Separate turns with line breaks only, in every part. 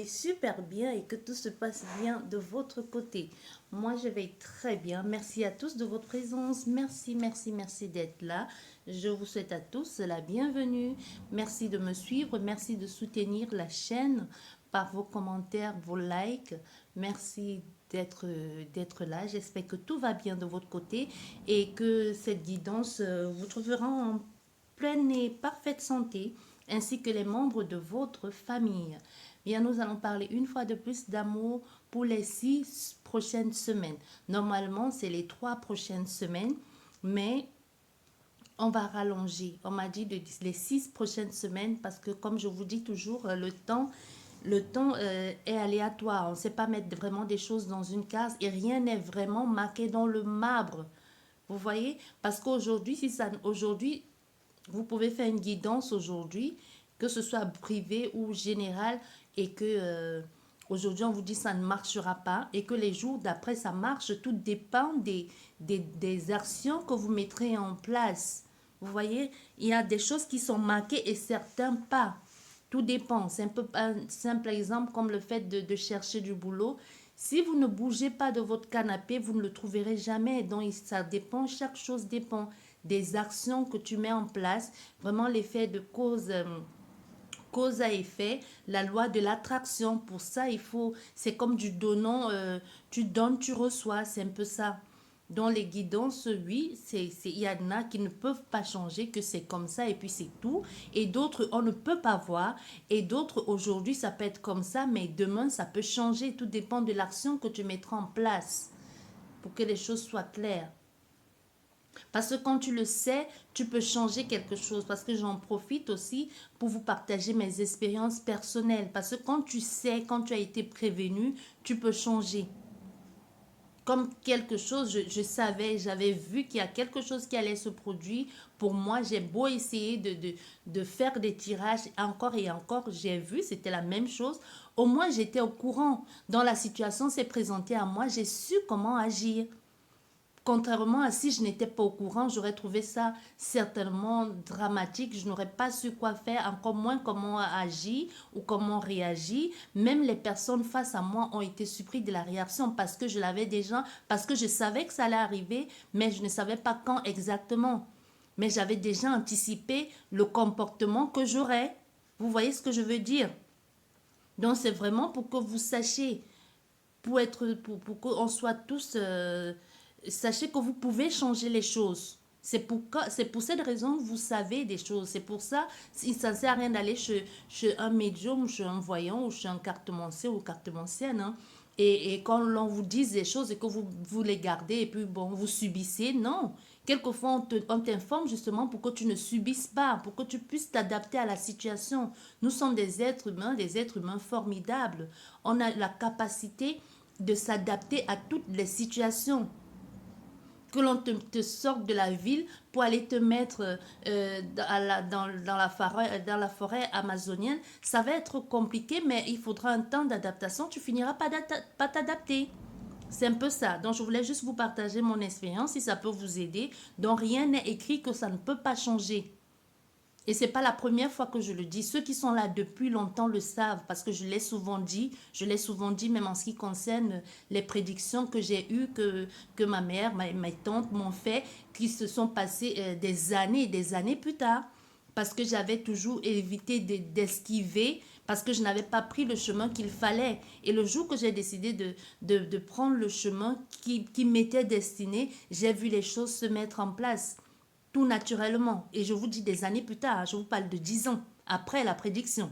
super bien et que tout se passe bien de votre côté. Moi, je vais très bien. Merci à tous de votre présence. Merci, merci, merci d'être là. Je vous souhaite à tous la bienvenue. Merci de me suivre. Merci de soutenir la chaîne par vos commentaires, vos likes. Merci d'être là. J'espère que tout va bien de votre côté et que cette guidance vous trouvera en pleine et parfaite santé, ainsi que les membres de votre famille. Bien, nous allons parler une fois de plus d'amour pour les 6 prochaines semaines. Normalement, c'est les 3 prochaines semaines, mais on va rallonger. On m'a dit les 6 prochaines semaines parce que, comme je vous dis toujours, le temps est aléatoire. On ne sait pas mettre vraiment des choses dans une case et rien n'est vraiment marqué dans le marbre. Vous voyez? Parce qu'aujourd'hui, aujourd'hui, vous pouvez faire une guidance aujourd'hui, que ce soit privé ou général, et que aujourd'hui on vous dit ça ne marchera pas, et que les jours d'après ça marche. Tout dépend des actions que vous mettrez en place. Vous voyez, il y a des choses qui sont marquées et certains pas. Tout dépend. C'est un peu un simple exemple comme le fait de chercher du boulot. Si vous ne bougez pas de votre canapé, vous ne le trouverez jamais. Donc, ça dépend, chaque chose dépend des actions que tu mets en place. Vraiment, l'effet de cause à effet, la loi de l'attraction. Pour ça, c'est comme du donnant, tu donnes, tu reçois, c'est un peu ça. Dans les guidances, oui, il y en a qui ne peuvent pas changer, que c'est comme ça et puis c'est tout. Et d'autres, on ne peut pas voir. Et d'autres, aujourd'hui, ça peut être comme ça, mais demain, ça peut changer. Tout dépend de l'action que tu mettras en place pour que les choses soient claires. Parce que quand tu le sais, tu peux changer quelque chose. Parce que j'en profite aussi pour vous partager mes expériences personnelles. Parce que quand tu sais, quand tu as été prévenu, tu peux changer. Comme quelque chose, je savais, j'avais vu qu'il y a quelque chose qui allait se produire. Pour moi, j'ai beau essayer de faire des tirages encore et encore, j'ai vu, c'était la même chose. Au moins, j'étais au courant. Dans la situation s'est présentée à moi, j'ai su comment agir. Contrairement à si je n'étais pas au courant, j'aurais trouvé ça certainement dramatique. Je n'aurais pas su quoi faire, encore moins comment agir ou comment réagir. Même les personnes face à moi ont été surpris de la réaction parce que je l'avais déjà, parce que je savais que ça allait arriver, mais je ne savais pas quand exactement. Mais j'avais déjà anticipé le comportement que j'aurais. Vous voyez ce que je veux dire? Donc c'est vraiment pour que vous sachiez, pour qu'on soit tous sachez que vous pouvez changer les choses. C'est pour cette raison que vous savez des choses. C'est pour ça, ça ne sert à rien d'aller chez un médium, ou chez un voyant, ou chez un cartomancien ou cartomancienne. Hein. Et quand l'on vous dit des choses et que vous les gardez et puis bon, vous subissez, non. Quelquefois, on t'informe justement pour que tu ne subisses pas, pour que tu puisses t'adapter à la situation. Nous sommes des êtres humains formidables. On a la capacité de s'adapter à toutes les situations. Que l'on te sorte de la ville pour aller te mettre dans la forêt amazonienne, ça va être compliqué, mais il faudra un temps d'adaptation. Tu finiras pas t'adapter. C'est un peu ça. Donc, je voulais juste vous partager mon expérience, si ça peut vous aider. Donc, rien n'est écrit que ça ne peut pas changer. Et ce n'est pas la première fois que je le dis. Ceux qui sont là depuis longtemps le savent parce que je l'ai souvent dit même en ce qui concerne les prédictions que j'ai eues, que ma mère, mes tantes m'ont fait, qui se sont passées des années et des années plus tard. Parce que j'avais toujours évité d'esquiver, parce que je n'avais pas pris le chemin qu'il fallait. Et le jour que j'ai décidé de prendre le chemin qui m'était destiné, j'ai vu les choses se mettre en place tout naturellement. Et je vous dis des années plus tard, je vous parle de 10 ans après la prédiction.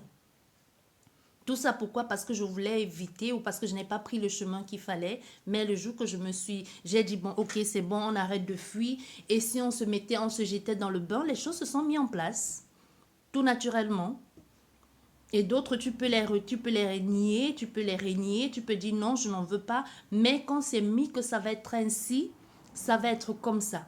Tout ça pourquoi? Parce que je voulais éviter ou parce que je n'ai pas pris le chemin qu'il fallait. Mais le jour que j'ai dit bon, ok, c'est bon, on arrête de fuir. Et si on se jetait dans le bain, les choses se sont mises en place. Tout naturellement. Et d'autres, tu peux les renier, tu peux dire non, je n'en veux pas. Mais quand c'est mis que ça va être ainsi, ça va être comme ça.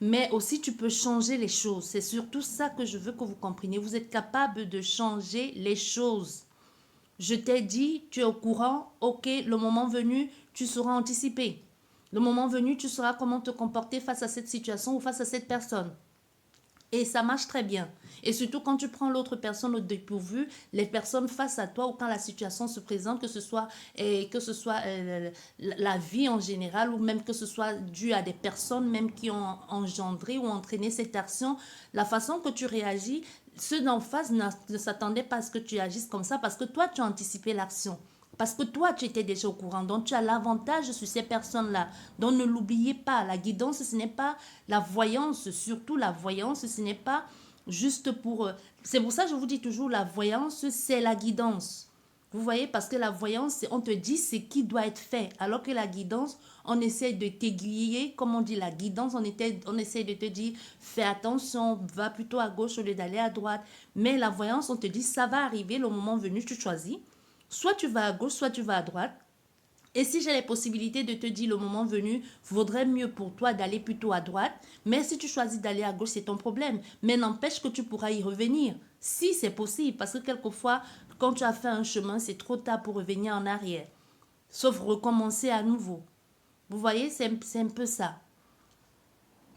Mais aussi, tu peux changer les choses. C'est surtout ça que je veux que vous compreniez. Vous êtes capable de changer les choses. Je t'ai dit, tu es au courant, ok, le moment venu, tu sauras anticiper. Le moment venu, tu sauras comment te comporter face à cette situation ou face à cette personne. Et ça marche très bien. Et surtout quand tu prends l'autre personne au dépourvu, les personnes face à toi ou quand la situation se présente, que ce soit la vie en général ou même que ce soit dû à des personnes même qui ont engendré ou entraîné cette action, la façon que tu réagis, ceux d'en face ne s'attendaient pas à ce que tu agisses comme ça parce que toi, tu as anticipé l'action. Parce que toi, tu étais déjà au courant. Donc, tu as l'avantage sur ces personnes-là. Donc, ne l'oubliez pas. La guidance, ce n'est pas la voyance. Surtout, la voyance, ce n'est pas juste pour... C'est pour ça que je vous dis toujours, la voyance, c'est la guidance. Vous voyez, parce que la voyance, on te dit ce qui doit être fait. Alors que la guidance, on essaie de t'aiguiller. Comme on dit la guidance, on essaie de te dire, fais attention, va plutôt à gauche au lieu d'aller à droite. Mais la voyance, on te dit, ça va arriver, le moment venu, tu choisis. Soit tu vas à gauche, soit tu vas à droite. Et si j'ai les possibilités de te dire le moment venu, vaudrait mieux pour toi d'aller plutôt à droite. Mais si tu choisis d'aller à gauche, c'est ton problème. Mais n'empêche que tu pourras y revenir. Si c'est possible. Parce que quelquefois, quand tu as fait un chemin, c'est trop tard pour revenir en arrière. Sauf recommencer à nouveau. Vous voyez, c'est un peu ça.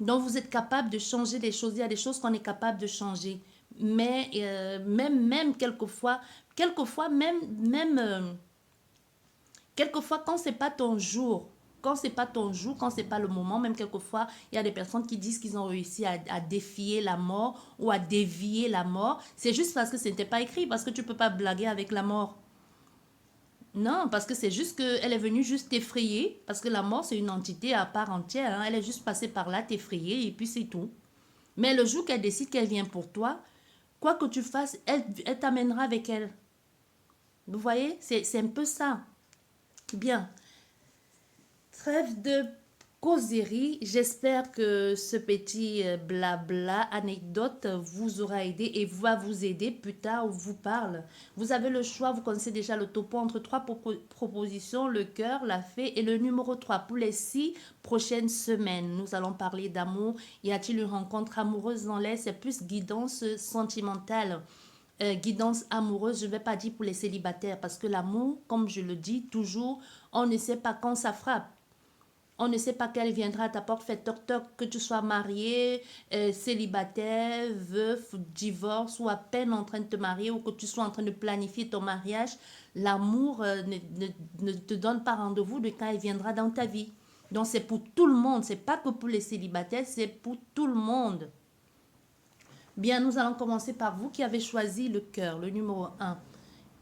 Donc, vous êtes capable de changer les choses. Il y a des choses qu'on est capable de changer. Mais même quelquefois, quelquefois, quand c'est pas ton jour, quand c'est pas ton jour, quand c'est pas le moment, même quelquefois, il y a des personnes qui disent qu'ils ont réussi à défier la mort ou à dévier la mort. C'est juste parce que ce n'était pas écrit, parce que tu peux pas blaguer avec la mort. Non, parce que c'est juste qu'elle est venue juste t'effrayer, parce que la mort, c'est une entité à part entière. Hein. Elle est juste passée par là, t'effrayer, et puis c'est tout. Mais le jour qu'elle décide qu'elle vient pour toi, quoi que tu fasses, elle t'amènera avec elle. Vous voyez, c'est un peu ça. Bien. Trêve de causerie. J'espère que ce petit blabla, anecdote vous aura aidé et va vous aider plus tard. On vous parle. Vous avez le choix. Vous connaissez déjà le topo entre trois propositions, le cœur, la fée et le numéro 3. Pour les 6 prochaines semaines, nous allons parler d'amour. Y a-t-il une rencontre amoureuse dans l'air? C'est plus guidance sentimentale. Guidance amoureuse, je ne vais pas dire pour les célibataires parce que l'amour, comme je le dis toujours, on ne sait pas quand ça frappe. On ne sait pas qu'elle viendra à ta porte, fait toc-toc, que tu sois marié, célibataire, veuf, divorce ou à peine en train de te marier ou que tu sois en train de planifier ton mariage. L'amour ne te donne pas rendez-vous de quand elle viendra dans ta vie. Donc c'est pour tout le monde, c'est pas que pour les célibataires, c'est pour tout le monde. Bien, nous allons commencer par vous qui avez choisi le cœur, le numéro 1.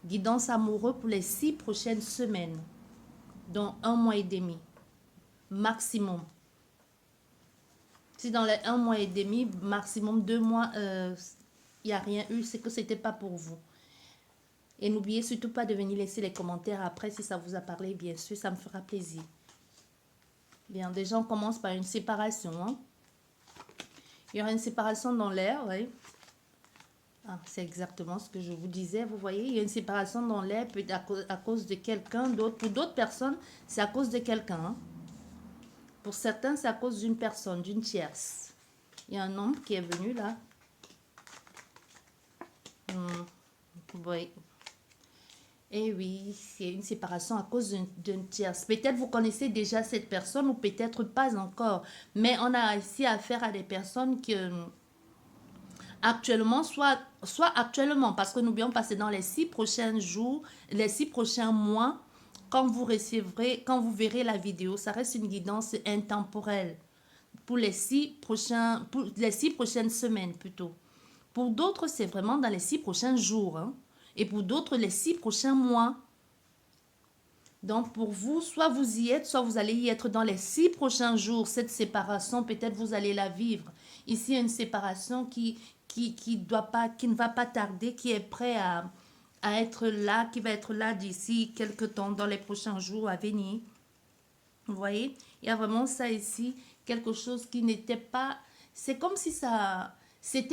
Guidance amoureuse pour les 6 prochaines semaines, dans 1 mois et demi, maximum. Si dans les 1 mois et demi, maximum 2 mois, il n'y a rien eu, c'est que ce n'était pas pour vous. Et n'oubliez surtout pas de venir laisser les commentaires après si ça vous a parlé, bien sûr, ça me fera plaisir. Bien, déjà on commence par une séparation. Hein. Il y aura une séparation dans l'air, oui. Ah, c'est exactement ce que je vous disais, vous voyez, il y a une séparation dans l'air à cause de quelqu'un d'autre. Pour d'autres personnes, c'est à cause de quelqu'un. Hein. Pour certains, c'est à cause d'une personne, d'une tierce. Il y a un homme qui est venu là. Oui. Et oui, c'est une séparation à cause d'une tierce. Peut-être vous connaissez déjà cette personne ou peut-être pas encore. Mais on a ici affaire à des personnes qui... actuellement, soit actuellement, parce que n'oublions pas, c'est dans les 6 prochains jours, les 6 prochains mois, quand vous recevrez, quand vous verrez la vidéo, ça reste une guidance intemporelle pour les 6 prochaines semaines plutôt. Pour d'autres, c'est vraiment dans les 6 prochains jours. Hein. Et pour d'autres, les 6 prochains mois. Donc, pour vous, soit vous y êtes, soit vous allez y être dans les 6 prochains jours. Cette séparation, peut-être vous allez la vivre. Ici, il y a une séparation qui ne va pas tarder, qui est prêt à être là, qui va être là d'ici quelques temps, dans les prochains jours à venir. Vous voyez, il y a vraiment ça ici, quelque chose qui n'était pas... C'est comme si ça... c'est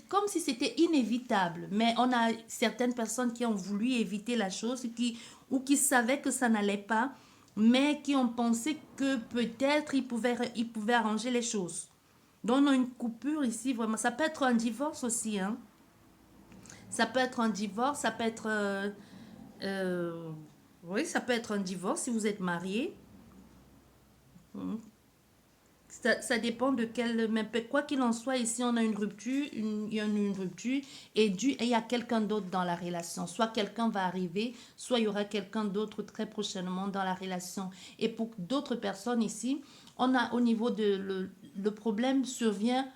comme si c'était inévitable, mais on a certaines personnes qui ont voulu éviter la chose ou qui savaient que ça n'allait pas, mais qui ont pensé que peut-être ils pouvaient arranger les choses. Donc, on a une coupure ici, vraiment. Ça peut être un divorce aussi. Hein. Ça peut être un divorce, ça peut être... oui, ça peut être un divorce si vous êtes marié. Ça dépend de quel... Mais quoi qu'il en soit, ici, on a une rupture, il y a une rupture, et il y a quelqu'un d'autre dans la relation. Soit quelqu'un va arriver, soit il y aura quelqu'un d'autre très prochainement dans la relation. Et pour d'autres personnes ici, on a au niveau de... Le problème survient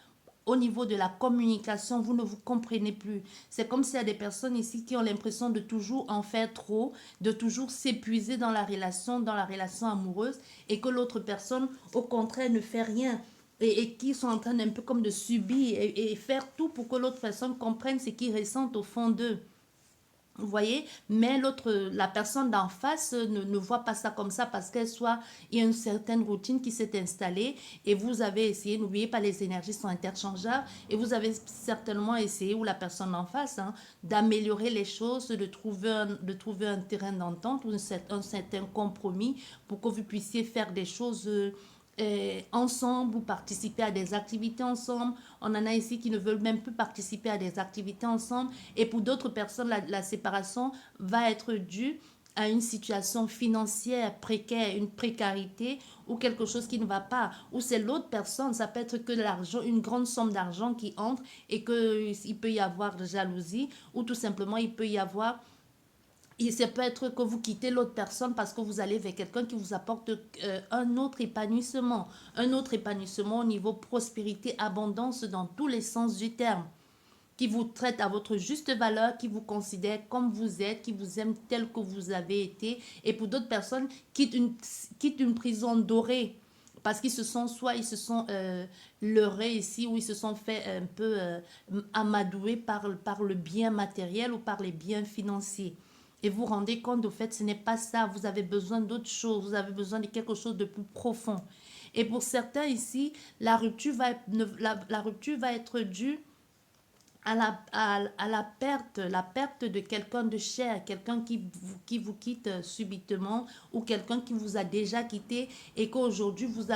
au niveau de la communication, vous ne vous comprenez plus. C'est comme s'il y a des personnes ici qui ont l'impression de toujours en faire trop, de toujours s'épuiser dans la relation amoureuse, et que l'autre personne, au contraire, ne fait rien. Et qui sont en train d'un peu comme de subir et faire tout pour que l'autre personne comprenne ce qu'ils ressentent au fond d'eux. Vous voyez, mais la personne d'en face ne voit pas ça comme ça parce il y a une certaine routine qui s'est installée et vous avez essayé, n'oubliez pas, les énergies sont interchangeables et vous avez certainement essayé, ou la personne d'en face, hein, d'améliorer les choses, de trouver un terrain d'entente ou un certain compromis pour que vous puissiez faire des choses ensemble ou participer à des activités ensemble. On en a ici qui ne veulent même plus participer à des activités ensemble. Et pour d'autres personnes, la séparation va être due à une situation financière précaire, une précarité ou quelque chose qui ne va pas. Ou c'est l'autre personne, ça peut être que l'argent, une grande somme d'argent qui entre et qu'il peut y avoir de jalousie ou tout simplement il peut y avoir et ça peut être que vous quittez l'autre personne parce que vous allez vers quelqu'un qui vous apporte un autre épanouissement au niveau prospérité, abondance dans tous les sens du terme, qui vous traite à votre juste valeur, qui vous considère comme vous êtes, qui vous aime tel que vous avez été. Et pour d'autres personnes, quitte une prison dorée parce qu'ils se sont, soit ils se sont leurrés ici, ou ils se sont fait un peu amadouer par le bien matériel ou par les biens financiers. Et vous vous rendez compte, au fait, ce n'est pas ça. Vous avez besoin d'autre chose. Vous avez besoin de quelque chose de plus profond. Et pour certains ici, la rupture va être due à la perte de quelqu'un de cher, quelqu'un qui vous quitte subitement, ou quelqu'un qui vous a déjà quitté et qu'aujourd'hui vous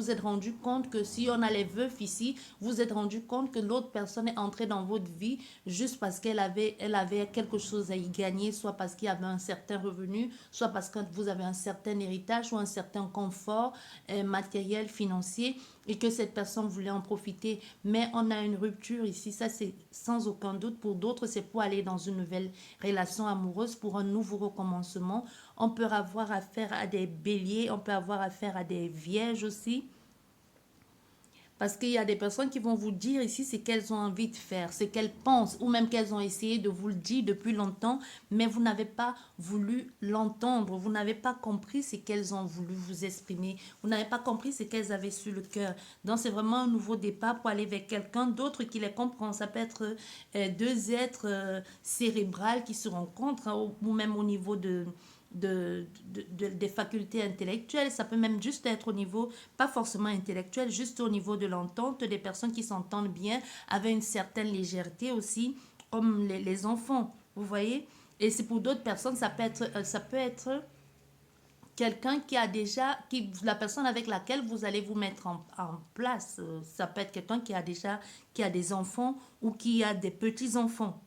êtes rendu compte que si on a les veufs ici, vous vous êtes rendu compte que l'autre personne est entrée dans votre vie juste parce elle avait quelque chose à y gagner, soit parce qu'il y avait un certain revenu, soit parce que vous avez un certain héritage ou un certain confort matériel, financier, et que cette personne voulait en profiter. Mais on a une rupture ici, ça c'est sans aucun doute. Pour d'autres, c'est pour aller dans une nouvelle relation amoureuse, pour un nouveau recommencement. On peut avoir affaire à des béliers, on peut avoir affaire à des vierges aussi. Parce qu'il y a des personnes qui vont vous dire ici ce qu'elles ont envie de faire, ce qu'elles pensent, ou même qu'elles ont essayé de vous le dire depuis longtemps, mais vous n'avez pas voulu l'entendre, vous n'avez pas compris ce qu'elles ont voulu vous exprimer, vous n'avez pas compris ce qu'elles avaient sur le cœur. Donc c'est vraiment un nouveau départ pour aller vers quelqu'un d'autre qui les comprend. Ça peut être deux êtres cérébrales qui se rencontrent, hein, ou même au niveau des facultés intellectuelles. Ça peut même juste être au niveau, pas forcément intellectuel, juste au niveau de l'entente, des personnes qui s'entendent bien, avec une certaine légèreté aussi, comme les enfants, vous voyez. Et c'est pour d'autres personnes, ça peut être quelqu'un qui a déjà, la personne avec laquelle vous allez vous mettre en place. Ça peut être quelqu'un qui a des enfants ou qui a des petits-enfants.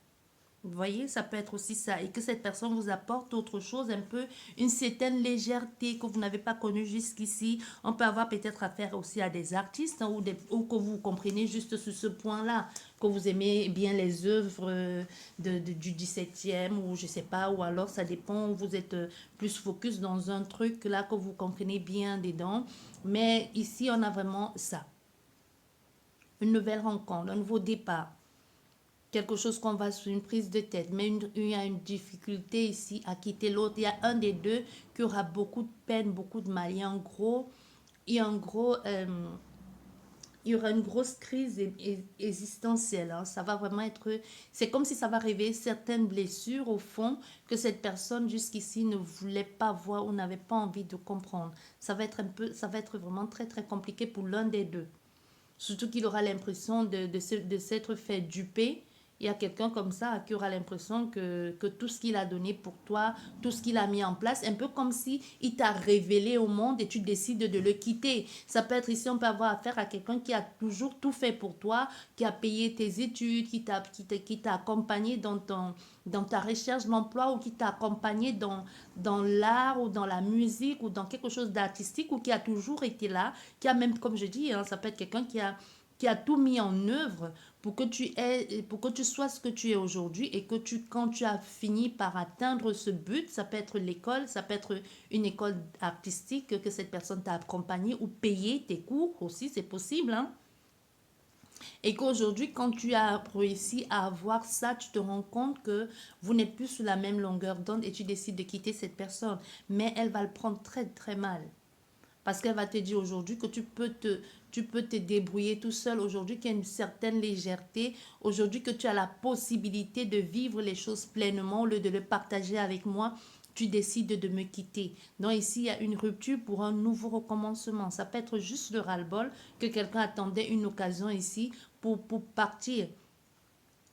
Vous voyez, ça peut être aussi ça. Et que cette personne vous apporte autre chose, un peu une certaine légèreté que vous n'avez pas connue jusqu'ici. On peut avoir peut-être affaire aussi à des artistes, hein, ou que vous comprenez juste sur ce point-là, que vous aimez bien les œuvres du 17e ou je sais pas, ou alors ça dépend, vous êtes plus focus dans un truc là que vous comprenez bien dedans. Mais ici, on a vraiment ça. Une nouvelle rencontre, un nouveau départ, quelque chose qu'on va sur une prise de tête, mais il y a une difficulté ici à quitter l'autre. Il y a un des deux qui aura beaucoup de peine, beaucoup de mal. Il y aura une grosse crise existentielle, hein. Ça va vraiment être, c'est comme si ça va réveiller certaines blessures au fond que cette personne jusqu'ici ne voulait pas voir ou n'avait pas envie de comprendre. Ça va être vraiment très très compliqué pour l'un des deux. Surtout qu'il aura l'impression de s'être fait duper Il y a quelqu'un comme ça qui aura l'impression que tout ce qu'il a donné pour toi, tout ce qu'il a mis en place, un peu comme si il t'a révélé au monde et tu décides de le quitter. Ça peut être ici, on peut avoir affaire à quelqu'un qui a toujours tout fait pour toi, qui a payé tes études, qui t'a accompagné dans ta recherche d'emploi ou qui t'a accompagné dans l'art ou dans la musique ou dans quelque chose d'artistique ou qui a toujours été là, qui a même, comme je dis, hein, ça peut être quelqu'un qui a tout mis en œuvre pour que tu sois ce que tu es aujourd'hui et que quand tu as fini par atteindre ce but, ça peut être l'école, ça peut être une école artistique que cette personne t'a accompagné ou payé tes cours aussi, c'est possible, hein. Et qu'aujourd'hui, quand tu as réussi à avoir ça, tu te rends compte que vous n'êtes plus sur la même longueur d'onde et tu décides de quitter cette personne. Mais elle va le prendre très, très mal. Parce qu'elle va te dire aujourd'hui que tu peux te débrouiller tout seul. Aujourd'hui, qu'il y a une certaine légèreté. Aujourd'hui, que tu as la possibilité de vivre les choses pleinement au lieu de le partager avec moi. Tu décides de me quitter. Donc ici, il y a une rupture pour un nouveau recommencement. Ça peut être juste le ras-le-bol que quelqu'un attendait une occasion ici pour partir.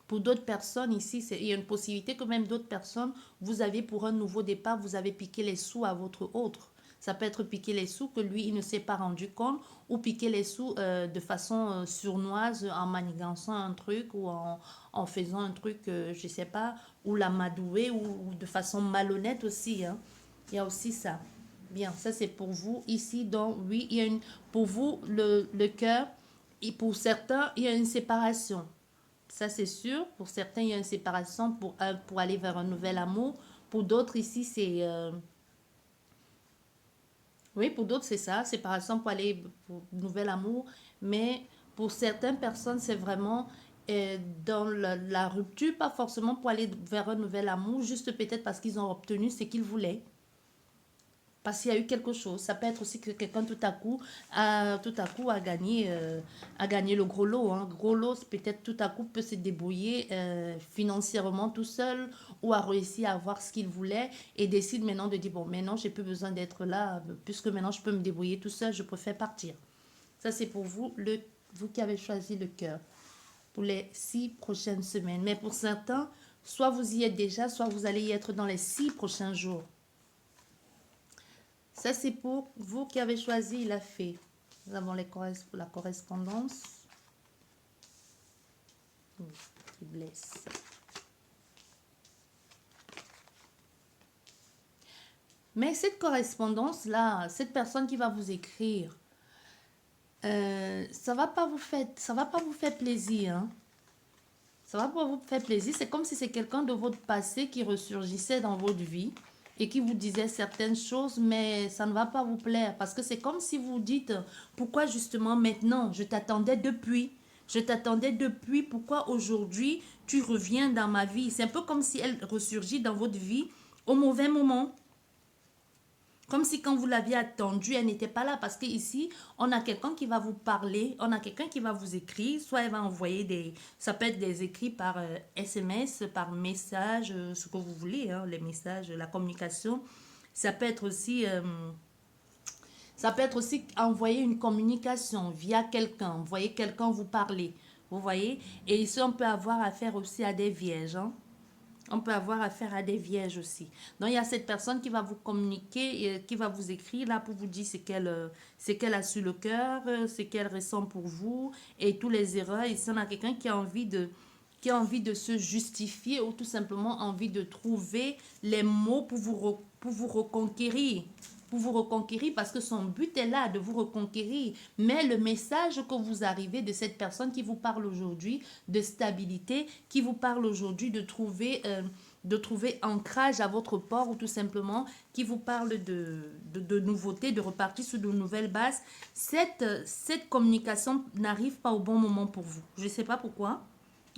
Pour d'autres personnes ici, il y a une possibilité que même d'autres personnes, vous avez pour un nouveau départ, vous avez piqué les sous à votre autre. Ça peut être piquer les sous que lui, il ne s'est pas rendu compte ou piquer les sous de façon sournoise en manigançant un truc ou en faisant un truc, je ne sais pas, ou l'amadouer ou de façon malhonnête aussi, hein. Il y a aussi ça. Bien, ça c'est pour vous ici. Donc oui, il y a pour vous, le cœur, et pour certains, il y a une séparation. Ça, c'est sûr. Pour certains, il y a une séparation pour aller vers un nouvel amour. Pour d'autres, ici, c'est... oui, pour d'autres, c'est ça. Séparation pour aller pour un nouvel amour. Mais pour certaines personnes, c'est vraiment dans la rupture, pas forcément pour aller vers un nouvel amour, juste peut-être parce qu'ils ont obtenu ce qu'ils voulaient. Parce qu'il y a eu quelque chose. Ça peut être aussi que quelqu'un tout à coup a gagné le gros lot, hein. Gros lot, peut-être tout à coup peut se débrouiller financièrement tout seul ou a réussi à avoir ce qu'il voulait et décide maintenant de dire, bon, maintenant j'ai plus besoin d'être là, puisque maintenant je peux me débrouiller tout seul, je préfère partir. Ça, c'est pour vous, vous qui avez choisi le cœur pour les 6 prochaines semaines. Mais pour certains, soit vous y êtes déjà, soit vous allez y être dans les 6 prochains jours. Ça, c'est pour vous qui avez choisi la fée. Nous avons la correspondance. Qui blesse. Mais cette correspondance-là, cette personne qui va vous écrire, ça va pas vous faire plaisir, hein. Ça va pas vous faire plaisir. C'est comme si c'est quelqu'un de votre passé qui ressurgissait dans votre vie et qui vous disait certaines choses, mais ça ne va pas vous plaire parce que c'est comme si vous dites, pourquoi justement maintenant? Je t'attendais depuis. Je t'attendais depuis. Pourquoi aujourd'hui tu reviens dans ma vie? C'est un peu comme si elle ressurgit dans votre vie au mauvais moment. Comme si quand vous l'aviez attendue, elle n'était pas là. Parce qu'ici, on a quelqu'un qui va vous parler, on a quelqu'un qui va vous écrire. Soit elle va envoyer ça peut être des écrits par SMS, par message, ce que vous voulez, hein, les messages, la communication. Ça peut être aussi... envoyer une communication via quelqu'un. Envoyer quelqu'un vous parler. Vous voyez? Et ici, on peut avoir affaire aussi à des vierges, hein. On peut avoir affaire à des vierges aussi. Donc, il y a cette personne qui va vous communiquer, et qui va vous écrire là pour vous dire ce qu'elle a sur le cœur, ce qu'elle ressent pour vous et tous les erreurs. Ici, on a quelqu'un qui a envie de se justifier ou tout simplement envie de trouver les mots pour vous reconquérir. Pour vous reconquérir parce que son but est là de vous reconquérir. Mais le message que vous arrivez de cette personne qui vous parle aujourd'hui de stabilité, qui vous parle aujourd'hui de trouver ancrage à votre port ou tout simplement qui vous parle de nouveautés, de repartir sur de nouvelles bases, cette communication n'arrive pas au bon moment pour vous. Je ne sais pas pourquoi.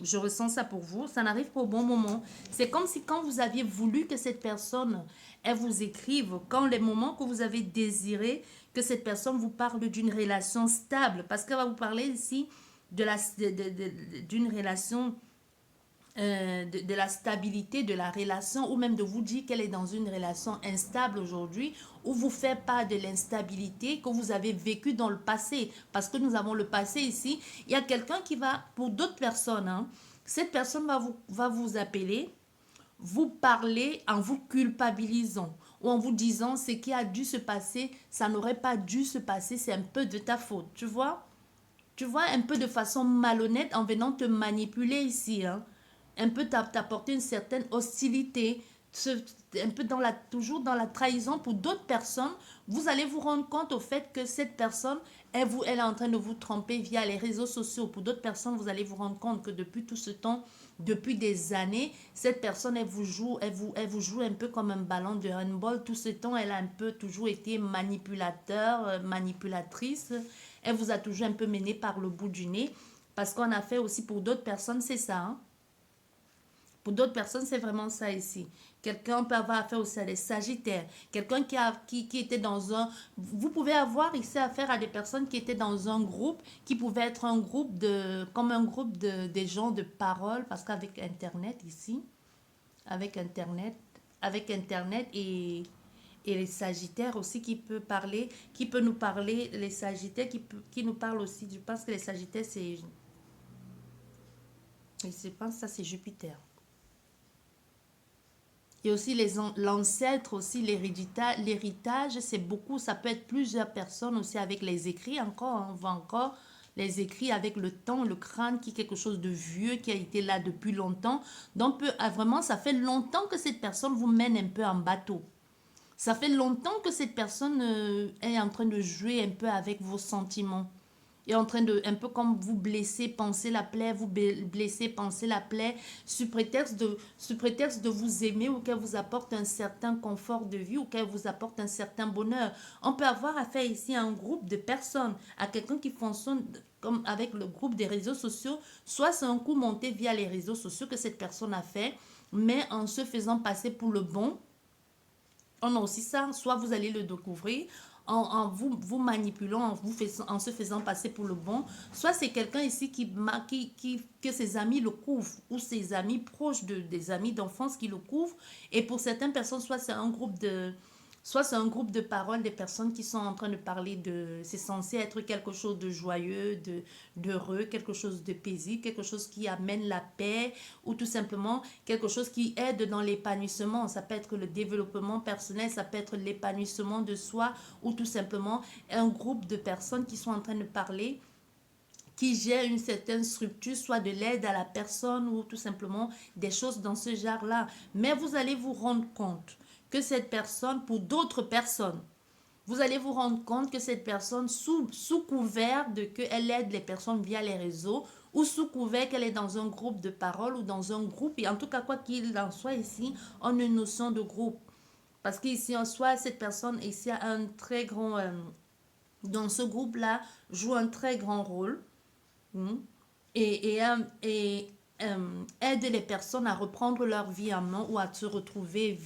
Je ressens ça pour vous. Ça n'arrive pas au bon moment. C'est comme si quand vous aviez voulu que cette personne, elle vous écrive, quand les moments que vous avez désiré que cette personne vous parle d'une relation stable, parce qu'elle va vous parler ici d'une relation, de la stabilité de la relation, ou même de vous dire qu'elle est dans une relation instable aujourd'hui, ou vous fait part de l'instabilité que vous avez vécue dans le passé. Parce que nous avons le passé ici. Il y a quelqu'un qui va, pour d'autres personnes, hein, Cette personne va vous appeler, vous parler en vous culpabilisant ou en vous disant ce qui a dû se passer, ça n'aurait pas dû se passer, c'est un peu de ta faute, tu vois? Tu vois, un peu de façon malhonnête en venant te manipuler ici, hein. Un peu t'apporter une certaine hostilité, un peu toujours dans la trahison pour d'autres personnes. Vous allez vous rendre compte au fait que cette personne, elle est en train de vous tromper via les réseaux sociaux. Pour d'autres personnes, vous allez vous rendre compte que depuis tout ce temps, depuis des années, cette personne, elle vous joue un peu comme un ballon de handball. Tout ce temps, elle a un peu toujours été manipulatrice. Elle vous a toujours un peu mené par le bout du nez. Parce qu'on a fait aussi pour d'autres personnes, c'est ça, hein. Pour d'autres personnes, c'est vraiment ça ici. Quelqu'un peut avoir affaire aussi à des sagittaires. Quelqu'un qui était dans un... Vous pouvez avoir ici affaire à des personnes qui étaient dans un groupe, qui pouvait être un groupe de... comme un groupe des gens de parole, parce qu'avec Internet ici, avec Internet et les sagittaires aussi qui peut nous parler, les sagittaires qui nous parlent aussi. Je pense que les sagittaires, c'est... Je pense que ça, c'est Jupiter. Et aussi l'ancêtre, aussi l'héritage, c'est beaucoup, ça peut être plusieurs personnes aussi avec les écrits encore, hein, on voit encore les écrits avec le temps, le crâne qui est quelque chose de vieux, qui a été là depuis longtemps. Donc vraiment, ça fait longtemps que cette personne vous mène un peu en bateau. Ça fait longtemps que cette personne est en train de jouer un peu avec vos sentiments. Est en train de, un peu comme vous blesser, penser la plaie, vous blesser, penser la plaie, sous prétexte de vous aimer ou qu'elle vous apporte un certain confort de vie ou qu'elle vous apporte un certain bonheur. On peut avoir affaire ici à un groupe de personnes, à quelqu'un qui fonctionne comme avec le groupe des réseaux sociaux. Soit c'est un coup monté via les réseaux sociaux que cette personne a fait, mais en se faisant passer pour le bon. On a aussi ça, soit vous allez le découvrir en vous manipulant, en se faisant passer pour le bon, soit c'est quelqu'un ici que ses amis le couvrent, ou ses amis proches des amis d'enfance qui le couvrent, et pour certaines personnes, soit c'est un groupe de paroles, des personnes qui sont en train de parler de... C'est censé être quelque chose de joyeux, d'heureux, quelque chose de paisible, quelque chose qui amène la paix, ou tout simplement quelque chose qui aide dans l'épanouissement. Ça peut être le développement personnel, ça peut être l'épanouissement de soi, ou tout simplement un groupe de personnes qui sont en train de parler, qui gèrent une certaine structure, soit de l'aide à la personne ou tout simplement des choses dans ce genre-là. Mais vous allez vous rendre compte que cette personne, pour d'autres personnes, vous allez vous rendre compte que cette personne, sous couvert de qu'elle aide les personnes via les réseaux, ou sous couvert qu'elle est dans un groupe de parole ou dans un groupe, et en tout cas, quoi qu'il en soit ici, on a une notion de groupe. Parce qu'ici, en soi, cette personne ici a un très grand... dans ce groupe-là, joue un très grand rôle. Et aide les personnes à reprendre leur vie en main ou à se retrouver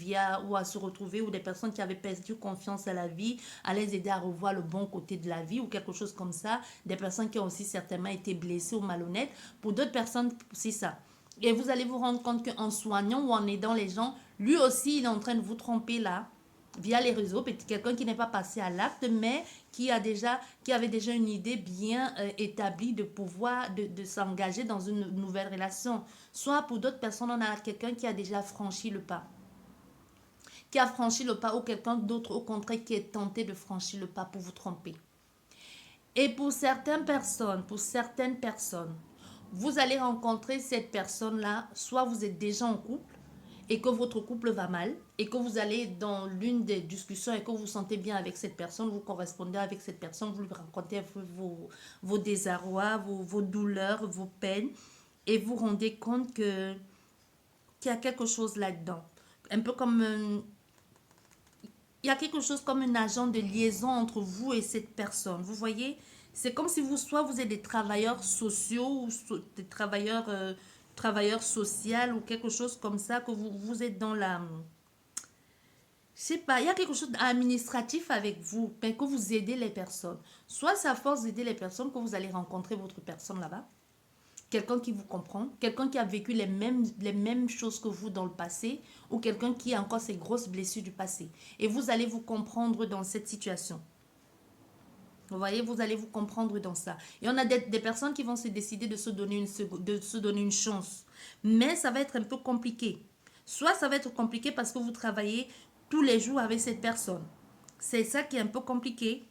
ou des personnes qui avaient perdu confiance à la vie, à les aider à revoir le bon côté de la vie ou quelque chose comme ça. Des personnes qui ont aussi certainement été blessées ou malhonnêtes. Pour d'autres personnes, c'est ça. Et vous allez vous rendre compte qu'en soignant ou en aidant les gens, lui aussi, il est en train de vous tromper là via les réseaux, peut-être quelqu'un qui n'est pas passé à l'acte, mais qui avait déjà une idée bien établie de pouvoir, de s'engager dans une nouvelle relation. Soit pour d'autres personnes, on a quelqu'un qui a déjà franchi le pas. Qui a franchi le pas ou quelqu'un d'autre, au contraire, qui est tenté de franchir le pas pour vous tromper. Et pour certaines personnes, vous allez rencontrer cette personne-là, soit vous êtes déjà en couple, et que votre couple va mal et que vous allez dans l'une des discussions et que vous vous sentez bien avec cette personne, vous correspondez avec cette personne, vous lui racontez vos désarrois, vos douleurs, vos peines et vous rendez compte qu'il y a quelque chose là-dedans. Un peu comme il y a quelque chose comme un agent de liaison entre vous et cette personne. Vous voyez, c'est comme si soit vous êtes des travailleurs sociaux ou des travailleurs sociaux ou quelque chose comme ça, que vous êtes dans la... Je sais pas, il y a quelque chose d'administratif avec vous, mais que vous aidez les personnes. Soit c'est à force d'aider les personnes que vous allez rencontrer votre personne là-bas. Quelqu'un qui vous comprend, quelqu'un qui a vécu les mêmes choses que vous dans le passé, ou quelqu'un qui a encore ces grosses blessures du passé. Et vous allez vous comprendre dans cette situation. Vous voyez, vous allez vous comprendre dans ça. Et on a des personnes qui vont se décider de se donner de se donner une chance. Mais ça va être un peu compliqué. Soit ça va être compliqué parce que vous travaillez tous les jours avec cette personne. C'est ça qui est un peu compliqué.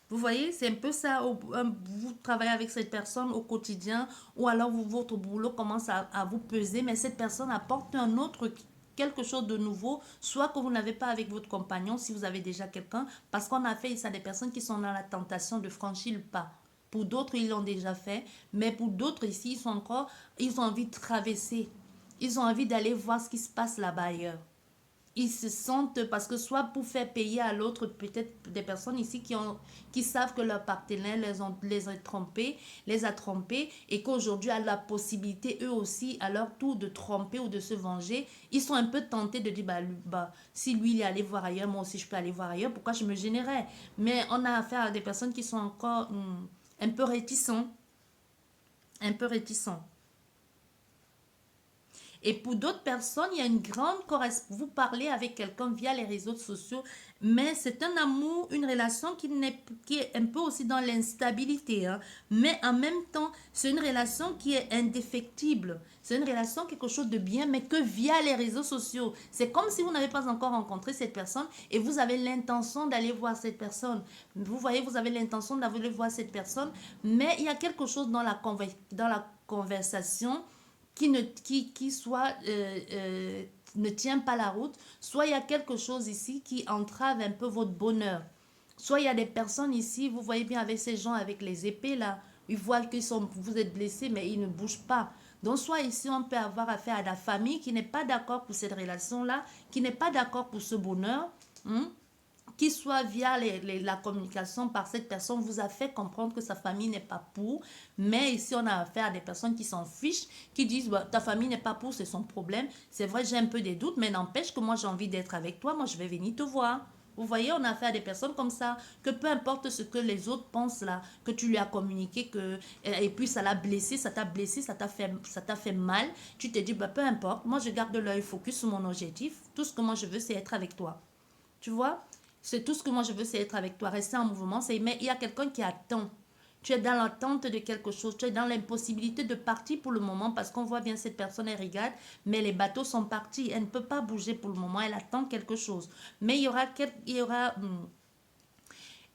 Vous voyez, c'est un peu ça. Vous travaillez avec cette personne au quotidien ou alors votre boulot commence à vous peser, mais cette personne apporte un autre quelque chose de nouveau, soit que vous n'avez pas avec votre compagnon si vous avez déjà quelqu'un, parce qu'on a fait ça des personnes qui sont dans la tentation de franchir le pas. Pour d'autres, ils l'ont déjà fait, mais pour d'autres ici, ils ont envie de traverser. Ils ont envie d'aller voir ce qui se passe là-bas ailleurs. Ils se sentent, parce que soit pour faire payer à l'autre, peut-être des personnes ici qui savent que leur partenaire les a trompés et qu'aujourd'hui a la possibilité eux aussi à leur tour de tromper ou de se venger. Ils sont un peu tentés de dire si lui il est allé voir ailleurs, moi aussi je peux aller voir ailleurs, pourquoi je me gênerais? Mais on a affaire à des personnes qui sont encore un peu réticents, un peu réticents. Et pour d'autres personnes, il y a une grande correspondance. Vous parlez avec quelqu'un via les réseaux sociaux, mais c'est un amour, une relation qui est un peu aussi dans l'instabilité. Hein. Mais en même temps, c'est une relation qui est indéfectible. C'est une relation, quelque chose de bien, mais que via les réseaux sociaux. C'est comme si vous n'avez pas encore rencontré cette personne et vous avez l'intention d'aller voir cette personne. Vous voyez, vous avez l'intention d'aller voir cette personne, mais il y a quelque chose dans dans la conversation qui soit ne tient pas la route, soit il y a quelque chose ici qui entrave un peu votre bonheur. Soit il y a des personnes ici, vous voyez bien avec ces gens avec les épées là, ils voient que vous êtes blessé mais ils ne bougent pas. Donc soit ici on peut avoir affaire à la famille qui n'est pas d'accord pour cette relation là, qui n'est pas d'accord pour ce bonheur. Hein? Qui soit via la communication par cette personne vous a fait comprendre que sa famille n'est pas pour. Mais ici, on a affaire à des personnes qui s'en fichent, qui disent ta famille n'est pas pour, c'est son problème. C'est vrai, j'ai un peu des doutes, mais n'empêche que moi, j'ai envie d'être avec toi. Moi, je vais venir te voir. Vous voyez, on a affaire à des personnes comme ça, que peu importe ce que les autres pensent là, que tu lui as communiqué, et puis ça l'a blessé, ça t'a blessé, ça t'a fait mal. Tu te dis, peu importe, moi, je garde l'œil focus sur mon objectif. Tout ce que moi, je veux, c'est être avec toi. Tu vois? C'est tout ce que moi je veux, c'est être avec toi, rester en mouvement. Mais il y a quelqu'un qui attend. Tu es dans l'attente de quelque chose. Tu es dans l'impossibilité de partir pour le moment parce qu'on voit bien cette personne, elle regarde, mais les bateaux sont partis. Elle ne peut pas bouger pour le moment. Elle attend quelque chose. Mais il y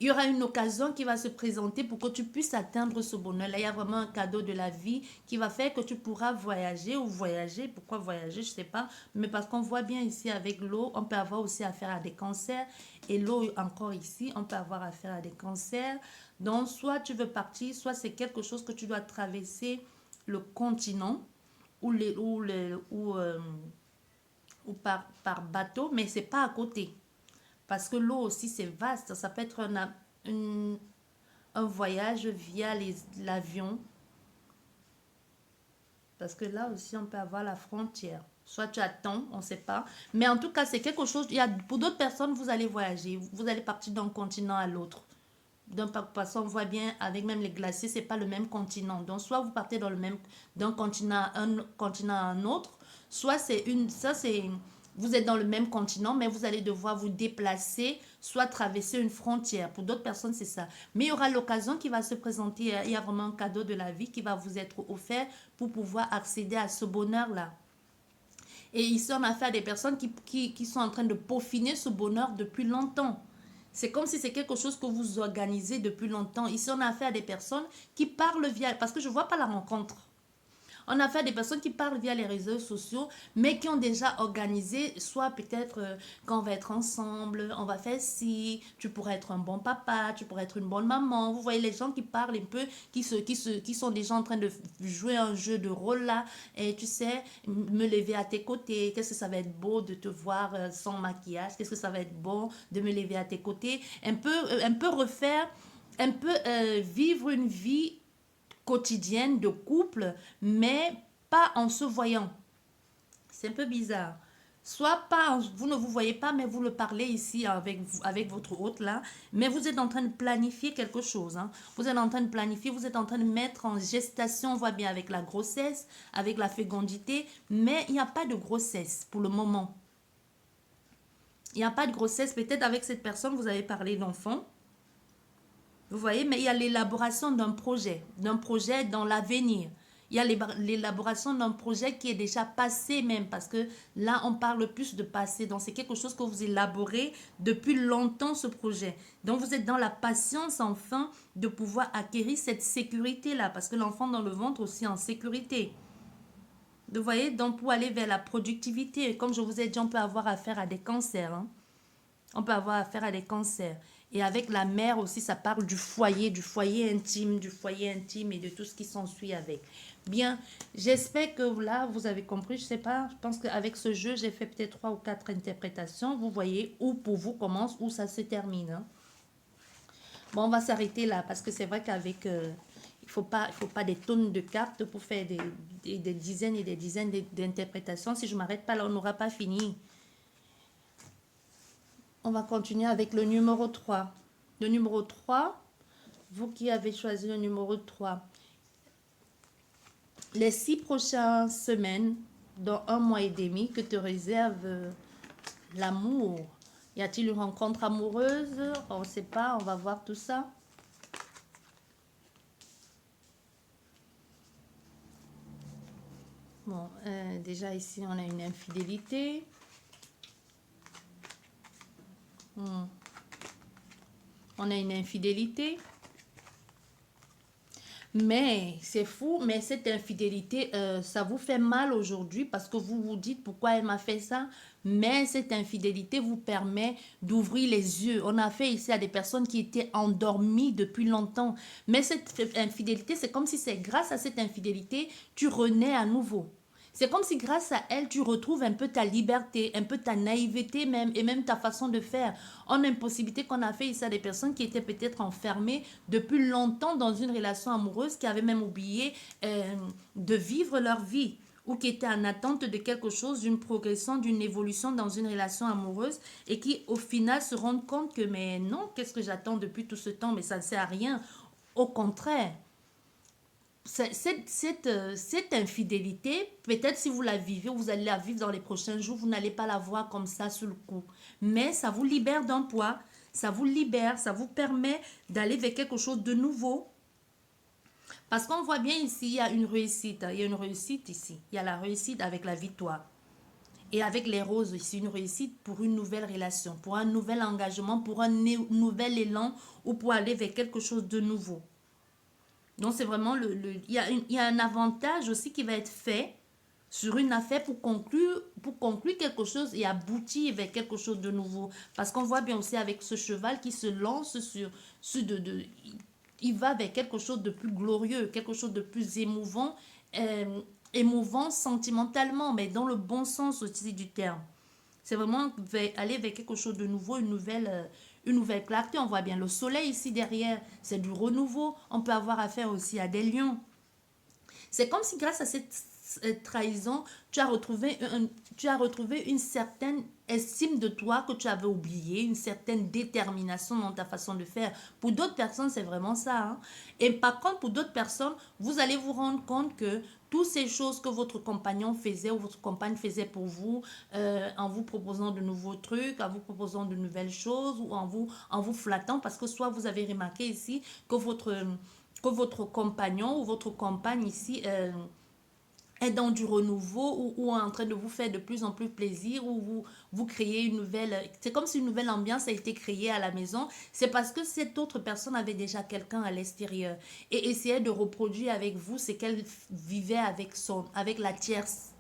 aura une occasion qui va se présenter pour que tu puisses atteindre ce bonheur-là. Il y a vraiment un cadeau de la vie qui va faire que tu pourras voyager ou voyager. Pourquoi voyager, je ne sais pas. Mais parce qu'on voit bien ici avec l'eau, on peut avoir aussi affaire à des cancers. Et l'eau, encore ici, on peut avoir affaire à des cancers. Donc, soit tu veux partir, soit c'est quelque chose que tu dois traverser le continent ou par bateau, mais c'est pas à côté. Parce que l'eau aussi, c'est vaste. Ça peut être un voyage via l'avion. Parce que là aussi, on peut avoir la frontière. Soit tu attends, on ne sait pas. Mais en tout cas, c'est quelque chose. Pour d'autres personnes, vous allez voyager. Vous allez partir d'un continent à l'autre. Parce qu'on voit bien, avec même les glaciers, c'est pas le même continent. Donc, soit vous partez d'un continent à un autre, soit vous êtes dans le même continent, mais vous allez devoir vous déplacer, soit traverser une frontière. Pour d'autres personnes, c'est ça. Mais il y aura l'occasion qui va se présenter. Il y a vraiment un cadeau de la vie qui va vous être offert pour pouvoir accéder à ce bonheur-là. Et ici, on a affaire à des personnes qui sont en train de peaufiner ce bonheur depuis longtemps. C'est comme si c'est quelque chose que vous organisez depuis longtemps. Ici, on a affaire à des personnes qui parlent via... Parce que je ne vois pas la rencontre. On a affaire à des personnes qui parlent via les réseaux sociaux, mais qui ont déjà organisé, soit peut-être quand on va être ensemble, on va faire ci, tu pourrais être un bon papa, tu pourrais être une bonne maman. Vous voyez les gens qui parlent un peu, qui sont déjà en train de jouer un jeu de rôle là, et tu sais, me lever à tes côtés, qu'est-ce que ça va être beau de te voir sans maquillage, qu'est-ce que ça va être bon de me lever à tes côtés, un peu refaire, un peu vivre une vie quotidienne de couple, mais pas en se voyant. C'est un peu bizarre. Soit pas, vous ne vous voyez pas, mais vous le parlez ici avec votre hôte là, mais vous êtes en train de planifier quelque chose. Hein. Vous êtes en train de planifier, vous êtes en train de mettre en gestation, on voit bien avec la grossesse, avec la fécondité, mais il n'y a pas de grossesse pour le moment. Il n'y a pas de grossesse, peut-être avec cette personne, vous avez parlé d'enfant. Vous voyez, mais il y a l'élaboration d'un projet dans l'avenir. Il y a l'élaboration d'un projet qui est déjà passé même, parce que là, on parle plus de passé. Donc, c'est quelque chose que vous élaborez depuis longtemps, ce projet. Donc, vous êtes dans la patience, enfin, de pouvoir acquérir cette sécurité-là, parce que l'enfant dans le ventre aussi en sécurité. Vous voyez, donc pour aller vers la productivité, comme je vous ai dit, on peut avoir affaire à des cancers, hein. On peut avoir affaire à des cancers. Et avec la mère aussi, ça parle du foyer intime et de tout ce qui s'ensuit avec. Bien, j'espère que là, vous avez compris. Je sais pas, je pense qu'avec ce jeu, j'ai fait peut-être 3 ou 4 interprétations. Vous voyez où pour vous commence, où ça se termine, hein. Bon, on va s'arrêter là parce que c'est vrai qu'avec... il faut pas des tonnes de cartes pour faire des dizaines et des dizaines d'interprétations. Si je m'arrête pas là, on n'aura pas fini. On va continuer avec le numéro 3. Le numéro 3, vous qui avez choisi le numéro 3, les 6 prochaines semaines, dans 1 mois et demi, que te réserve l'amour. Y a-t-il une rencontre amoureuse? On ne sait pas, on va voir tout ça. Bon, déjà ici, on a une infidélité. On a une infidélité. Mais c'est fou, mais cette infidélité, ça vous fait mal aujourd'hui parce que vous vous dites pourquoi elle m'a fait ça. Mais cette infidélité vous permet d'ouvrir les yeux. On a fait ici à des personnes qui étaient endormies depuis longtemps. Mais cette infidélité, c'est comme si c'est grâce à cette infidélité, tu renais à nouveau. C'est comme si grâce à elle, tu retrouves un peu ta liberté, un peu ta naïveté même, et même ta façon de faire. En impossibilité qu'on a fait ici à des personnes qui étaient peut-être enfermées depuis longtemps dans une relation amoureuse, qui avaient même oublié de vivre leur vie, ou qui étaient en attente de quelque chose, d'une progression, d'une évolution dans une relation amoureuse, et qui au final se rendent compte que mais non, qu'est-ce que j'attends depuis tout ce temps, mais ça ne sert à rien. Au contraire, cette infidélité, peut-être si vous la vivez, vous allez la vivre dans les prochains jours, vous n'allez pas la voir comme ça sur le coup. Mais ça vous libère d'un poids, ça vous libère, ça vous permet d'aller vers quelque chose de nouveau. Parce qu'on voit bien ici, il y a une réussite. Il y a une réussite ici. Il y a la réussite avec la victoire. Et avec les roses ici, une réussite pour une nouvelle relation, pour un nouvel engagement, pour un nouvel élan ou pour aller vers quelque chose de nouveau. Donc, c'est vraiment il y a un avantage aussi qui va être fait sur une affaire pour conclure quelque chose et aboutir vers quelque chose de nouveau. Parce qu'on voit bien aussi avec ce cheval qui se lance il va vers quelque chose de plus glorieux, quelque chose de plus émouvant, émouvant sentimentalement, mais dans le bon sens aussi du terme. C'est vraiment aller vers quelque chose de nouveau, une nouvelle clarté. On voit bien le soleil ici derrière, c'est du renouveau. On peut avoir affaire aussi à des lions. C'est comme si grâce à cette trahison, tu as retrouvé une certaine estime de toi que tu avais oubliée, une certaine détermination dans ta façon de faire. Pour d'autres personnes, c'est vraiment ça, hein. Et par contre, pour d'autres personnes, vous allez vous rendre compte que toutes ces choses que votre compagnon faisait ou votre compagne faisait pour vous, en vous proposant de nouveaux trucs, en vous proposant de nouvelles choses ou en vous flattant, parce que soit vous avez remarqué ici que votre compagnon ou votre compagne ici est dans du renouveau ou est en train de vous faire de plus en plus plaisir ou vous créez une nouvelle... C'est comme si une nouvelle ambiance a été créée à la maison. C'est parce que cette autre personne avait déjà quelqu'un à l'extérieur et essayait de reproduire avec vous ce qu'elle vivait avec la tierce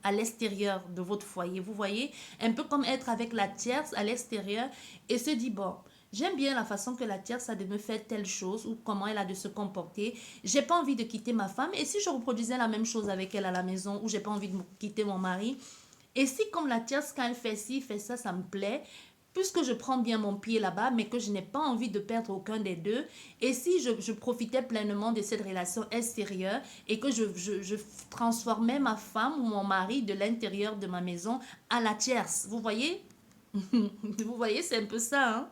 à l'extérieur de votre foyer. Vous voyez, un peu comme être avec la tierce à l'extérieur et se dit, bon, j'aime bien la façon que la tierce a de me faire telle chose ou comment elle a de se comporter. J'ai pas envie de quitter ma femme. Et si je reproduisais la même chose avec elle à la maison ou j'ai pas envie de quitter mon mari. Et si comme la tierce, quand elle fait ci, fait ça me plaît. Puisque je prends bien mon pied là-bas, mais que je n'ai pas envie de perdre aucun des deux, et si je profitais pleinement de cette relation extérieure et que je transformais ma femme ou mon mari de l'intérieur de ma maison à la tierce, vous voyez? Vous voyez, c'est un peu ça, hein?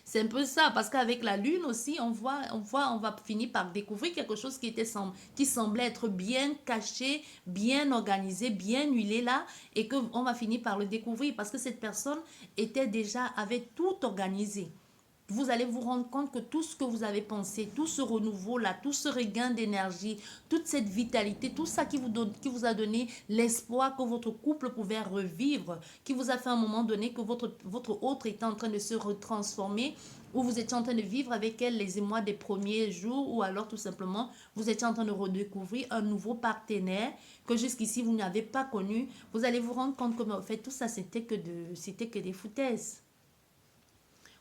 C'est un peu ça, parce qu'avec la lune aussi, on va finir par découvrir quelque chose qui semblait être bien caché, bien organisé, bien huilé là, et qu'on va finir par le découvrir, parce que cette personne avait tout organisé. vous allez vous rendre compte que tout ce que vous avez pensé, tout ce renouveau-là, tout ce regain d'énergie, toute cette vitalité, tout ça qui vous a donné l'espoir que votre couple pouvait revivre, qui vous a fait à un moment donné que votre autre était en train de se retransformer, ou vous étiez en train de vivre avec elle les émois des premiers jours, ou alors tout simplement, vous étiez en train de redécouvrir un nouveau partenaire que jusqu'ici vous n'avez pas connu, vous allez vous rendre compte que, en fait, tout ça, c'était que des foutaises.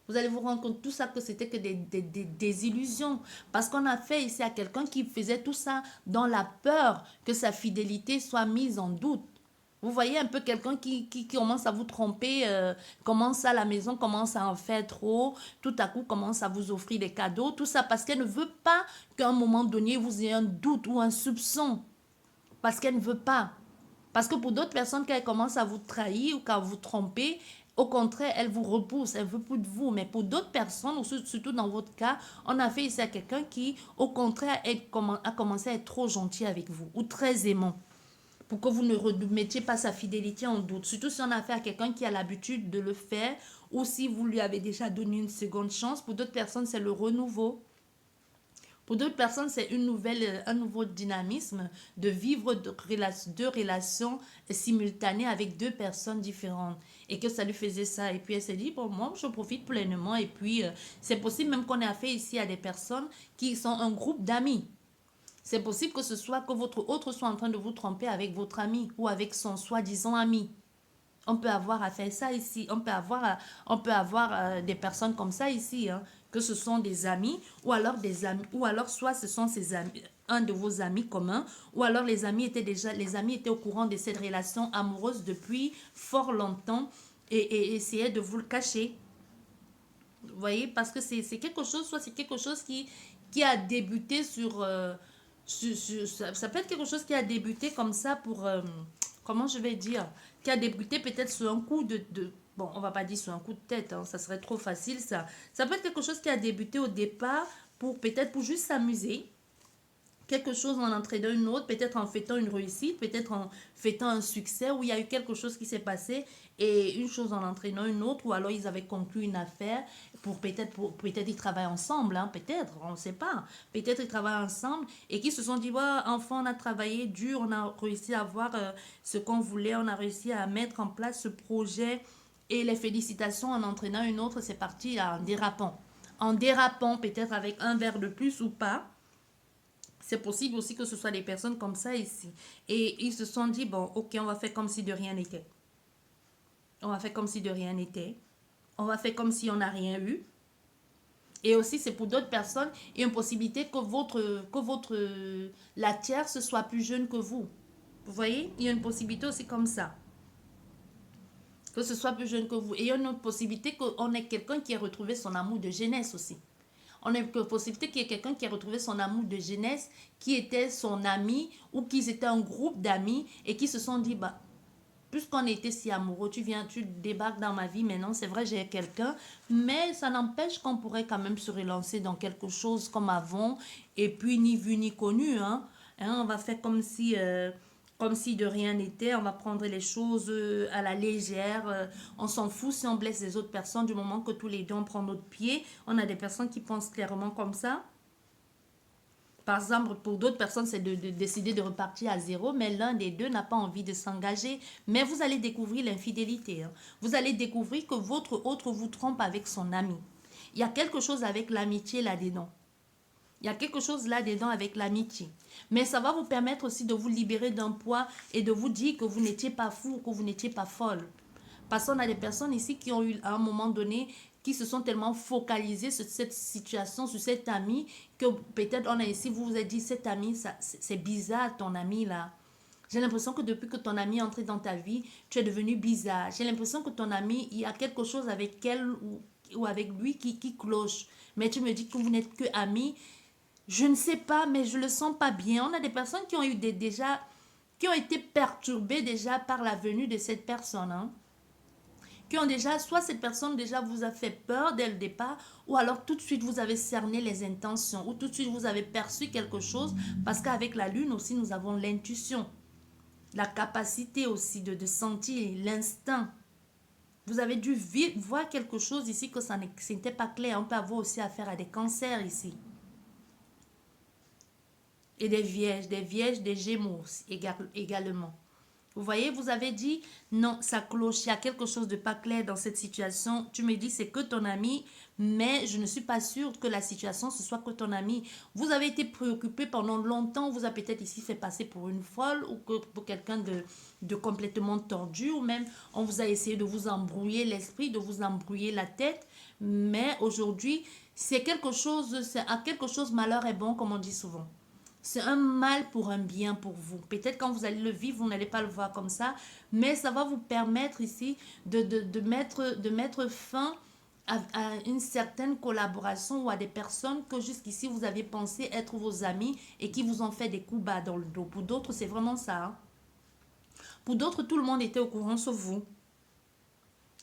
Vous allez vous rendre compte tout ça que c'était que des illusions. Parce qu'on a fait ici à quelqu'un qui faisait tout ça dans la peur que sa fidélité soit mise en doute. Vous voyez un peu quelqu'un qui commence à vous tromper, commence à la maison, commence à en faire trop, tout à coup commence à vous offrir des cadeaux, tout ça parce qu'elle ne veut pas qu'à un moment donné vous ayez un doute ou un soupçon. Parce qu'elle ne veut pas. Parce que pour d'autres personnes, quand elles commencent à vous trahir ou qu'à vous tromper, au contraire, elles vous repoussent, elles veulent plus de vous. Mais pour d'autres personnes, surtout dans votre cas, on a fait ici à quelqu'un qui, au contraire, a commencé à être trop gentil avec vous ou très aimant. Pour que vous ne remettiez pas sa fidélité en doute. Surtout si on a fait à quelqu'un qui a l'habitude de le faire ou si vous lui avez déjà donné une seconde chance. Pour d'autres personnes, c'est le renouveau. Pour d'autres personnes, c'est un nouveau dynamisme de vivre deux relations simultanées avec deux personnes différentes. Et que ça lui faisait ça. Et puis elle s'est dit, bon, moi, je profite pleinement. Et puis, c'est possible même qu'on ait affaire ici à des personnes qui sont un groupe d'amis. C'est possible que ce soit que votre autre soit en train de vous tromper avec votre ami ou avec son soi-disant ami. On peut avoir à faire ça ici. On peut avoir des personnes comme ça ici, hein, que ce sont des amis ou alors des amis ou alors soit ce sont ses amis, un de vos amis communs ou alors les amis étaient au courant de cette relation amoureuse depuis fort longtemps et essayaient de vous le cacher. Vous voyez, parce que c'est quelque chose, soit c'est quelque chose qui a débuté ça peut être quelque chose qui a débuté comme ça pour, comment je vais dire, qui a débuté peut-être sur un coup bon, on va pas dire sur un coup de tête, hein, ça serait trop facile ça. Ça peut être quelque chose qui a débuté au départ pour peut-être pour juste s'amuser, quelque chose en entraînant une autre, peut-être en fêtant une réussite, peut-être en fêtant un succès, où il y a eu quelque chose qui s'est passé et une chose en entraînant une autre, ou alors ils avaient conclu une affaire peut-être ils travaillent ensemble, hein, peut-être, on ne sait pas. Peut-être ils travaillent ensemble et qui se sont dit, ouais, enfin, on a travaillé dur, on a réussi à avoir ce qu'on voulait, on a réussi à mettre en place ce projet et les félicitations en entraînant une autre, c'est parti en dérapant. En dérapant, peut-être avec un verre de plus ou pas. C'est possible aussi que ce soit des personnes comme ça ici. Et ils se sont dit, bon, ok, on va faire comme si de rien n'était. On va faire comme si de rien n'était. On va faire comme si on n'a rien eu. Et aussi, c'est pour d'autres personnes, il y a une possibilité que la tierce soit plus jeune que vous. Vous voyez, il y a une possibilité aussi comme ça. Que ce soit plus jeune que vous. Et il y a une autre possibilité qu'on ait quelqu'un qui ait retrouvé son amour de jeunesse aussi. On a une possibilité qu'il y ait quelqu'un qui a retrouvé son amour de jeunesse, qui était son ami, ou qu'ils étaient un groupe d'amis et qui se sont dit, bah, puisqu'on était si amoureux, tu débarques dans ma vie maintenant, c'est vrai, j'ai quelqu'un, mais ça n'empêche qu'on pourrait quand même se relancer dans quelque chose comme avant, et puis ni vu ni connu, hein. On va faire comme si de rien n'était, on va prendre les choses à la légère, on s'en fout si on blesse les autres personnes du moment que tous les deux on prend notre pied. On a des personnes qui pensent clairement comme ça. Par exemple, pour d'autres personnes, c'est de décider de repartir à zéro, mais l'un des deux n'a pas envie de s'engager. Mais vous allez découvrir l'infidélité, hein. Vous allez découvrir que votre autre vous trompe avec son ami. Il y a quelque chose avec l'amitié là-dedans. Il y a quelque chose là-dedans avec l'amitié. Mais ça va vous permettre aussi de vous libérer d'un poids et de vous dire que vous n'étiez pas fou, que vous n'étiez pas folle. Parce qu'on a des personnes ici qui ont eu à un moment donné, qui se sont tellement focalisées sur cette situation, sur cet ami, que peut-être on a ici, vous vous êtes dit, cet ami, c'est bizarre ton ami là. J'ai l'impression que depuis que ton ami est entré dans ta vie, tu es devenu bizarre. J'ai l'impression que ton ami, il y a quelque chose avec elle ou avec lui qui cloche. Mais tu me dis que vous n'êtes que amis. Je ne sais pas, mais je le sens pas bien. On a des personnes qui ont eu qui ont été perturbées déjà par la venue de cette personne, hein. Qui ont déjà, soit cette personne déjà vous a fait peur dès le départ, ou alors tout de suite vous avez cerné les intentions, ou tout de suite vous avez perçu quelque chose, parce qu'avec la lune aussi nous avons l'intuition, la capacité aussi de sentir l'instinct. Vous avez dû voir quelque chose ici que ça n'était pas clair. On peut avoir aussi affaire à des cancers ici. Et des vierges, des gémeaux également. Vous voyez, vous avez dit, non, ça cloche, il y a quelque chose de pas clair dans cette situation. Tu me dis, c'est que ton ami, mais je ne suis pas sûre que la situation, ce soit que ton ami. Vous avez été préoccupé pendant longtemps, on vous a peut-être ici fait passer pour une folle ou que pour quelqu'un de complètement tordu, ou même on vous a essayé de vous embrouiller l'esprit, de vous embrouiller la tête. Mais aujourd'hui, c'est quelque chose, à quelque chose, malheur est bon, comme on dit souvent. C'est un mal pour un bien pour vous. Peut-être quand vous allez le vivre, vous n'allez pas le voir comme ça, mais ça va vous permettre ici de mettre fin à une certaine collaboration ou à des personnes que jusqu'ici vous avez pensé être vos amis et qui vous ont fait des coups bas dans le dos. Pour d'autres, c'est vraiment ça. Hein. Pour d'autres, tout le monde était au courant sauf vous.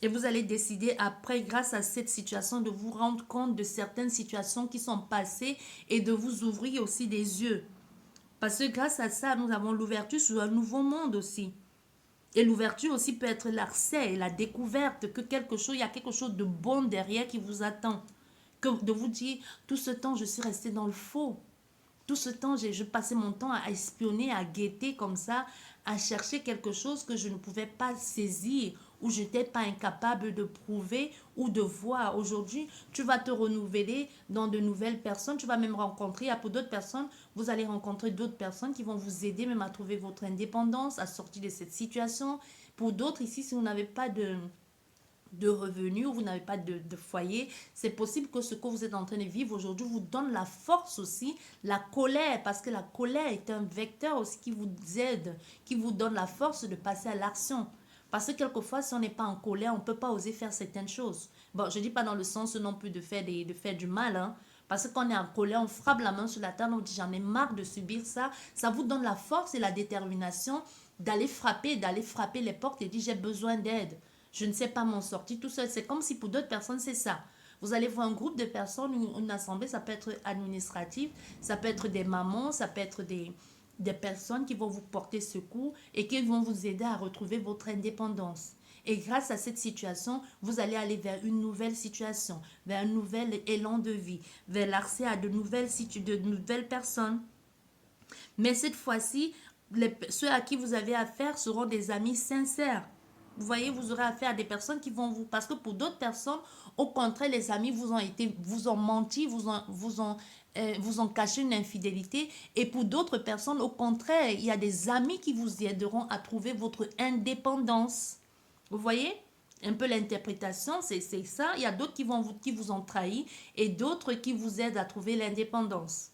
Et vous allez décider après, grâce à cette situation, de vous rendre compte de certaines situations qui sont passées et de vous ouvrir aussi des yeux. Parce que grâce à ça, nous avons l'ouverture sur un nouveau monde aussi. Et l'ouverture aussi peut être l'accès et la découverte que quelque chose, il y a quelque chose de bon derrière qui vous attend. Que de vous dire, tout ce temps, je suis restée dans le faux. Tout ce temps, je passais mon temps à espionner, à guetter comme ça, à chercher quelque chose que je ne pouvais pas saisir ou je n'étais pas incapable de prouver ou de voir. Aujourd'hui, tu vas te renouveler dans de nouvelles personnes. Tu vas même rencontrer, pour d'autres personnes, vous allez rencontrer d'autres personnes qui vont vous aider même à trouver votre indépendance, à sortir de cette situation. Pour d'autres ici, si vous n'avez pas de revenus ou vous n'avez pas de foyer, c'est possible que ce que vous êtes en train de vivre aujourd'hui vous donne la force aussi, la colère, parce que la colère est un vecteur aussi qui vous aide, qui vous donne la force de passer à l'action. Parce que quelquefois, si on n'est pas en colère, on ne peut pas oser faire certaines choses. Bon, je ne dis pas dans le sens non plus de faire du mal, hein, parce que quand on est en colère, on frappe la main sur la table, on dit j'en ai marre de subir ça. Ça vous donne la force et la détermination d'aller frapper les portes et dire j'ai besoin d'aide. Je ne sais pas m'en sortir tout seul. C'est comme si pour d'autres personnes, c'est ça. Vous allez voir un groupe de personnes, une assemblée, ça peut être administratif, ça peut être des mamans, ça peut être des personnes qui vont vous porter secours et qui vont vous aider à retrouver votre indépendance. Et grâce à cette situation, vous allez aller vers une nouvelle situation, vers un nouvel élan de vie, vers l'accès à de nouvelles personnes. Mais cette fois-ci, ceux à qui vous avez affaire seront des amis sincères. Vous voyez, vous aurez affaire à des personnes qui vont vous... Parce que pour d'autres personnes, au contraire, les amis vous ont menti, vous ont caché une infidélité. Et pour d'autres personnes, au contraire, il y a des amis qui vous aideront à trouver votre indépendance. Vous voyez un peu l'interprétation, c'est ça. Il y a d'autres qui vous ont trahi et d'autres qui vous aident à trouver l'indépendance.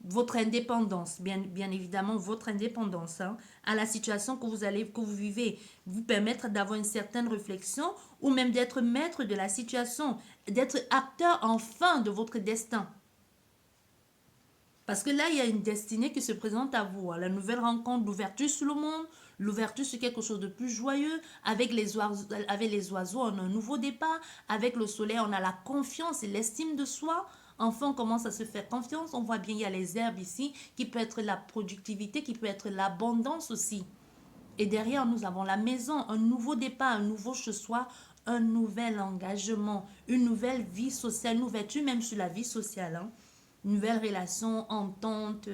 Votre indépendance, bien évidemment, votre indépendance, hein, à la situation que vous vivez, vous permettre d'avoir une certaine réflexion ou même d'être maître de la situation, d'être acteur enfin de votre destin. Parce que là, il y a une destinée qui se présente à vous, hein, la nouvelle rencontre, l'ouverture sur le monde, l'ouverture sur quelque chose de plus joyeux. Avec les oiseaux, on a un nouveau départ. Avec le soleil, on a la confiance et l'estime de soi. Enfin, on commence à se faire confiance. On voit bien, il y a les herbes ici, qui peut être la productivité, qui peut être l'abondance aussi. Et derrière, nous avons la maison, un nouveau départ, un nouveau chez-soi, un nouvel engagement, une nouvelle vie sociale, une ouverture même sur la vie sociale. Hein. Une nouvelle relation, entente,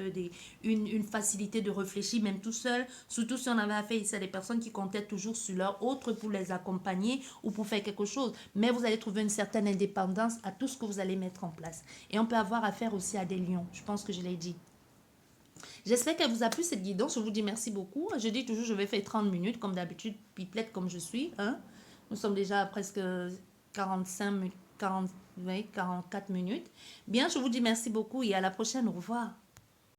une facilité de réfléchir même tout seul. Surtout si on avait affaire ici à des personnes qui comptaient toujours sur leur autre pour les accompagner ou pour faire quelque chose. Mais vous allez trouver une certaine indépendance à tout ce que vous allez mettre en place. Et on peut avoir affaire aussi à des lions. Je pense que je l'ai dit. J'espère qu'elle vous a plu cette guidance. Je vous dis merci beaucoup. Je dis toujours je vais faire 30 minutes comme d'habitude, pipelette comme je suis. Hein. Nous sommes déjà à presque 45, 44 minutes. Bien, je vous dis merci beaucoup et à la prochaine. Au revoir.